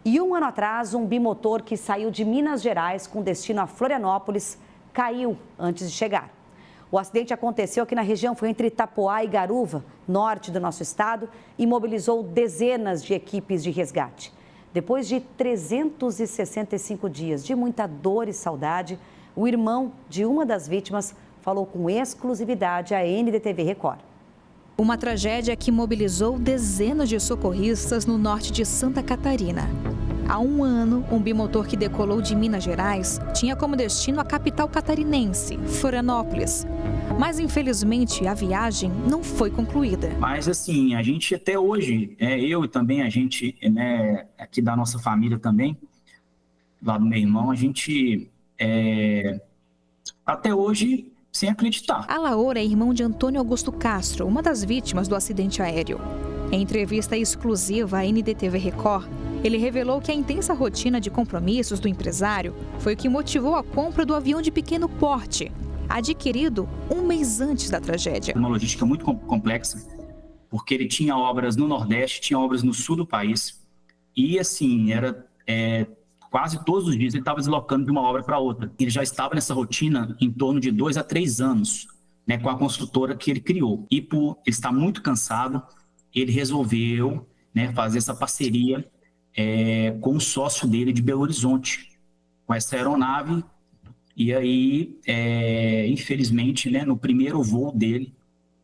E um ano atrás, um bimotor que saiu de Minas Gerais com destino a Florianópolis caiu antes de chegar. O acidente aconteceu aqui na região, foi entre Itapoá e Garuva, norte do nosso estado, e mobilizou dezenas de equipes de resgate. Depois de 365 dias de muita dor e saudade, o irmão de uma das vítimas falou com exclusividade à NDTV Record. Uma tragédia que mobilizou dezenas de socorristas no norte de Santa Catarina. Há um ano, um bimotor que decolou de Minas Gerais tinha como destino a capital catarinense, Florianópolis. Mas, infelizmente, a viagem não foi concluída. Mas, assim, a gente até hoje, eu e também a gente, aqui da nossa família também, lá do meu irmão, a gente, até hoje, sem acreditar. Alaor é irmão de Antônio Augusto Castro, uma das vítimas do acidente aéreo. Em entrevista exclusiva à NDTV Record, ele revelou que a intensa rotina de compromissos do empresário foi o que motivou a compra do avião de pequeno porte, adquirido um mês antes da tragédia. Uma logística muito complexa, porque ele tinha obras no Nordeste, tinha obras no Sul do país, e assim, era quase todos os dias ele estava deslocando de uma obra para outra. Ele já estava nessa rotina em torno de 2 a 3 anos, com a construtora que ele criou. E por ele estar muito cansado, ele resolveu fazer essa parceria com o sócio dele de Belo Horizonte, com essa aeronave. E aí, infelizmente, no primeiro voo dele,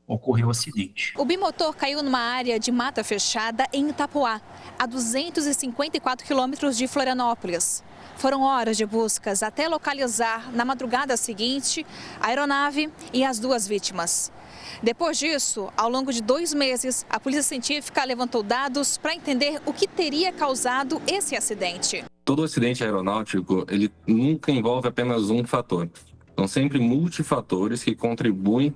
ocorreu o acidente. O bimotor caiu numa área de mata fechada em Itapoá, a 254 quilômetros de Florianópolis. Foram horas de buscas até localizar, na madrugada seguinte, a aeronave e as duas vítimas. Depois disso, ao longo de 2 meses, a Polícia Científica levantou dados para entender o que teria causado esse acidente. Todo acidente aeronáutico, ele nunca envolve apenas um fator. São sempre multifatores que contribuem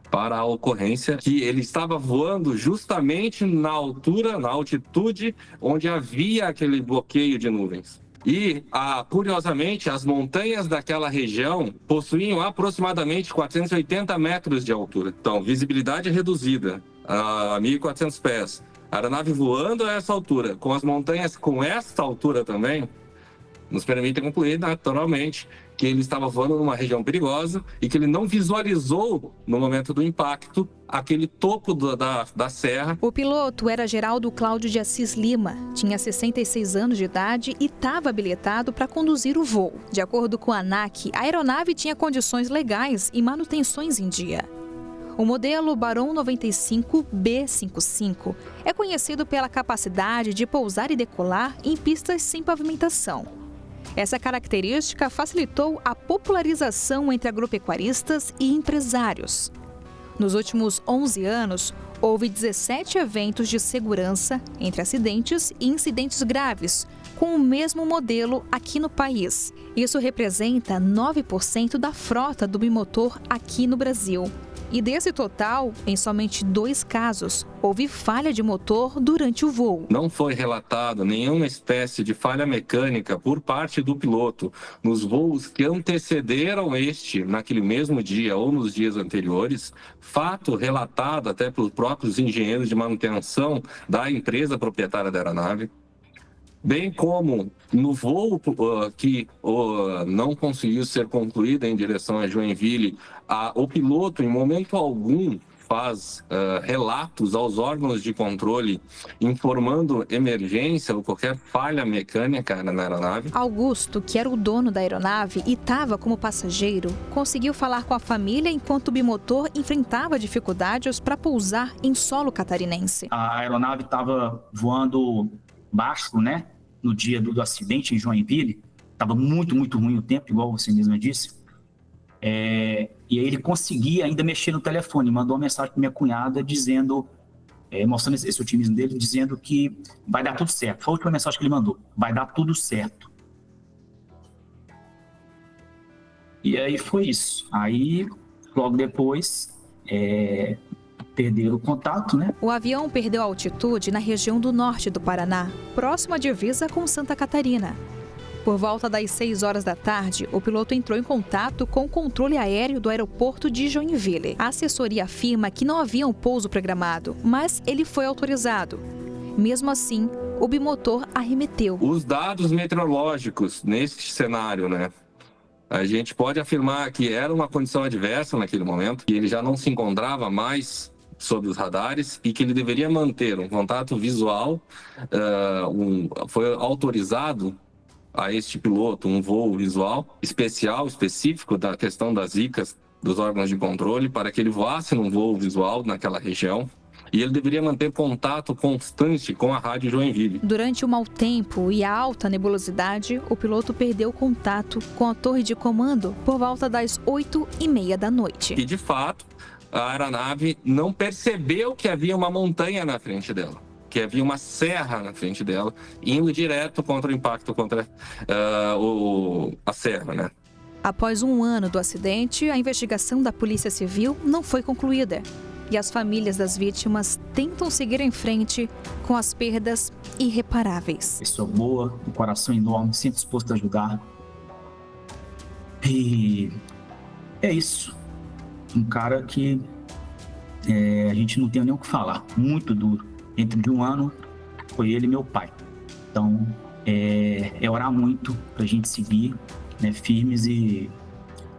para a ocorrência, que ele estava voando justamente na altitude onde havia aquele bloqueio de nuvens. E, curiosamente, as montanhas daquela região possuíam aproximadamente 480 metros de altura. Então, visibilidade reduzida a 1.400 pés. A aeronave voando a essa altura, com as montanhas com essa altura também, nos permite concluir, naturalmente, que ele estava voando numa região perigosa e que ele não visualizou, no momento do impacto, aquele topo da serra. O piloto era Geraldo Cláudio de Assis Lima, tinha 66 anos de idade e estava habilitado para conduzir o voo. De acordo com a ANAC, a aeronave tinha condições legais e manutenções em dia. O modelo Baron 95 B55 é conhecido pela capacidade de pousar e decolar em pistas sem pavimentação. Essa característica facilitou a popularização entre agropecuaristas e empresários. Nos últimos 11 anos, houve 17 eventos de segurança entre acidentes e incidentes graves, com o mesmo modelo aqui no país. Isso representa 9% da frota do bimotor aqui no Brasil. E desse total, em somente 2 casos, houve falha de motor durante o voo. Não foi relatado nenhuma espécie de falha mecânica por parte do piloto nos voos que antecederam naquele mesmo dia ou nos dias anteriores, fato relatado até pelos próprios engenheiros de manutenção da empresa proprietária da aeronave. Bem como no voo que não conseguiu ser concluído em direção a Joinville, o piloto, em momento algum, faz relatos aos órgãos de controle informando emergência ou qualquer falha mecânica na aeronave. Augusto, que era o dono da aeronave e estava como passageiro, conseguiu falar com a família enquanto o bimotor enfrentava dificuldades para pousar em solo catarinense. A aeronave estava voando baixo, no dia do acidente em Joinville. Estava muito, muito ruim o tempo, igual você mesma disse. E aí ele conseguia ainda mexer no telefone, mandou uma mensagem para minha cunhada dizendo, mostrando esse otimismo dele, dizendo que vai dar tudo certo. Foi a última mensagem que ele mandou, vai dar tudo certo. E aí foi isso. Aí, logo depois, perderam o contato, O avião perdeu altitude na região do norte do Paraná, próximo à divisa com Santa Catarina. Por volta das 6 horas da tarde, o piloto entrou em contato com o controle aéreo do aeroporto de Joinville. A assessoria afirma que não havia um pouso programado, mas ele foi autorizado. Mesmo assim, o bimotor arremeteu. Os dados meteorológicos nesse cenário, né? A gente pode afirmar que era uma condição adversa naquele momento, que ele já não se encontrava mais sob os radares e que ele deveria manter um contato visual. Foi autorizado a este piloto um voo visual especial, específico da questão das ICAs, dos órgãos de controle, para que ele voasse num voo visual naquela região. E ele deveria manter contato constante com a Rádio Joinville. Durante o mau tempo e a alta nebulosidade, o piloto perdeu contato com a torre de comando por volta das 8h30 da noite. E, de fato, a aeronave não percebeu que havia uma montanha na frente dela, que havia uma serra na frente dela, indo direto contra o impacto, contra a serra, né? Após um ano do acidente, a investigação da Polícia Civil não foi concluída. E as famílias das vítimas tentam seguir em frente com as perdas irreparáveis. Pessoa boa, um coração enorme, sempre disposto a ajudar. E é isso. Um cara que a gente não tem nem o que falar. Muito duro. Dentro de um ano, foi ele e meu pai. Então, é orar muito pra gente seguir, né, firmes e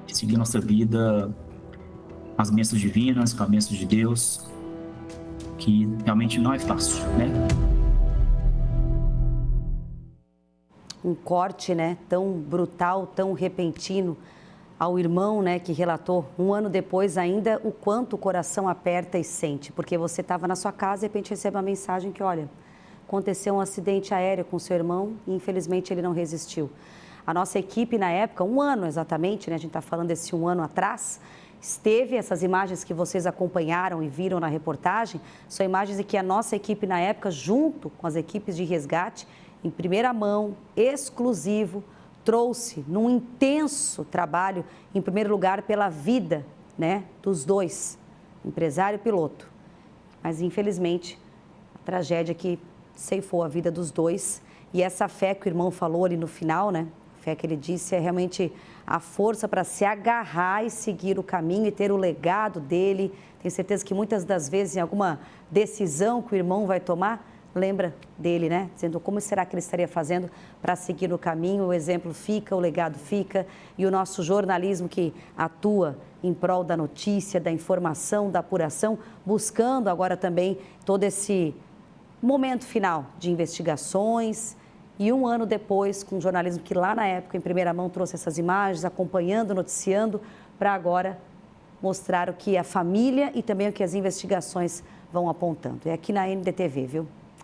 seguir nossa vida as bênçãos divinas, com as bênçãos de Deus, que realmente não é fácil, né? Um corte, né, tão brutal, tão repentino ao irmão, né, que relatou um ano depois ainda o quanto o coração aperta e sente, porque você estava na sua casa e de repente recebe uma mensagem que, olha, aconteceu um acidente aéreo com seu irmão e infelizmente ele não resistiu. A nossa equipe na época, um ano exatamente, né, a gente está falando desse um ano atrás, esteve, essas imagens que vocês acompanharam e viram na reportagem, são imagens em que a nossa equipe na época, junto com as equipes de resgate, em primeira mão, exclusivo, trouxe num intenso trabalho, em primeiro lugar, pela vida, né, dos dois, empresário e piloto. Mas, infelizmente, a tragédia que ceifou a vida dos dois. E essa fé que o irmão falou ali no final, né, a fé que ele disse é realmente a força para se agarrar e seguir o caminho e ter o legado dele. Tenho certeza que muitas das vezes, em alguma decisão que o irmão vai tomar, lembra dele, né? Dizendo como será que ele estaria fazendo para seguir o caminho. O exemplo fica, o legado fica. E o nosso jornalismo que atua em prol da notícia, da informação, da apuração, buscando agora também todo esse momento final de investigações. E um ano depois, com um jornalismo que lá na época, em primeira mão, trouxe essas imagens, acompanhando, noticiando, para agora mostrar o que a família e também o que as investigações vão apontando. É aqui na NDTV, viu?